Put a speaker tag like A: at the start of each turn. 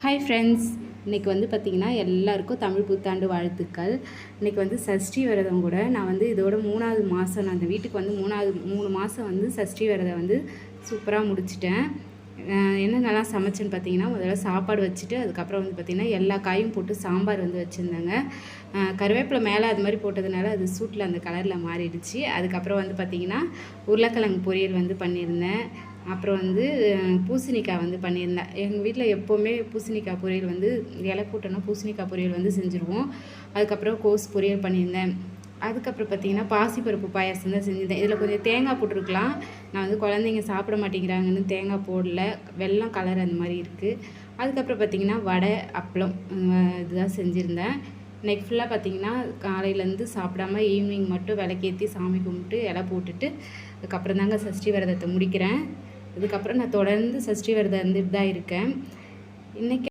A: Hi friends, இன்றைக்கி வந்து பார்த்திங்கன்னா எல்லாருக்கும் தமிழ் புத்தாண்டு வாழ்த்துக்கள். இன்றைக்கி வந்து சஷ்டி விரதம் கூட. நான் வந்து இதோட 3வது மாதம், நான் அந்த வீட்டுக்கு வந்து 3 மாதம் வந்து சஷ்டி விரதம் வந்து சூப்பராக முடிச்சிட்டேன். என்னென்னலாம் சமைச்சேன்னு பார்த்தீங்கன்னா, முதல்ல சாப்பாடு வச்சுட்டு அதுக்கப்புறம் வந்து பார்த்திங்கன்னா எல்லா காயும் போட்டு சாம்பார் வந்து வச்சுருந்தேங்க. கருவேப்பிலை மேலே அது மாதிரி போட்டதுனால அது சூட்டில் அந்த கலரில் மாறிடுச்சு. அதுக்கப்புறம் வந்து பார்த்திங்கன்னா உருளைக்கிழங்கு பொரியல் வந்து பண்ணியிருந்தேன். அப்புறம் வந்து பூசணிக்காய் வந்து பண்ணியிருந்தேன். எங்கள் வீட்டில் எப்போவுமே பூசணிக்காய் பொரியல் வந்து இலை போட்டோன்னா பூசணிக்காய் பொரியல் வந்து செஞ்சுருவோம். அதுக்கப்புறம் கோஸ் பொரியல் பண்ணியிருந்தேன். அதுக்கப்புறம் பார்த்திங்கன்னா பாசிப்பருப்பு பாயாசம் தான் செஞ்சுருந்தேன். இதில் கொஞ்சம் தேங்காய் போட்டிருக்கலாம். நான் வந்து குழந்தைங்க சாப்பிட மாட்டேங்கிறாங்கன்னு தேங்காய் போடல. வெல்லம் கலர் அந்த மாதிரி இருக்குது. அதுக்கப்புறம் பார்த்திங்கன்னா வடை, அப்பளம் இதுதான் செஞ்சுருந்தேன். இன்றைக்கி ஃபுல்லாக பார்த்திங்கன்னா காலையிலேருந்து சாப்பிடாம ஈவினிங் மட்டும் விளக்கேற்றி சாமி கும்பிட்டு இலை போட்டுட்டு அதுக்கப்புறம் தாங்க சஷ்டி விரதத்தை முடிக்கிறேன். இதுக்கப்புறம் நான் தொடர்ந்து சஷ்டி விரதம் இருந்துட்டு தான் இருக்கேன். இன்றைக்கி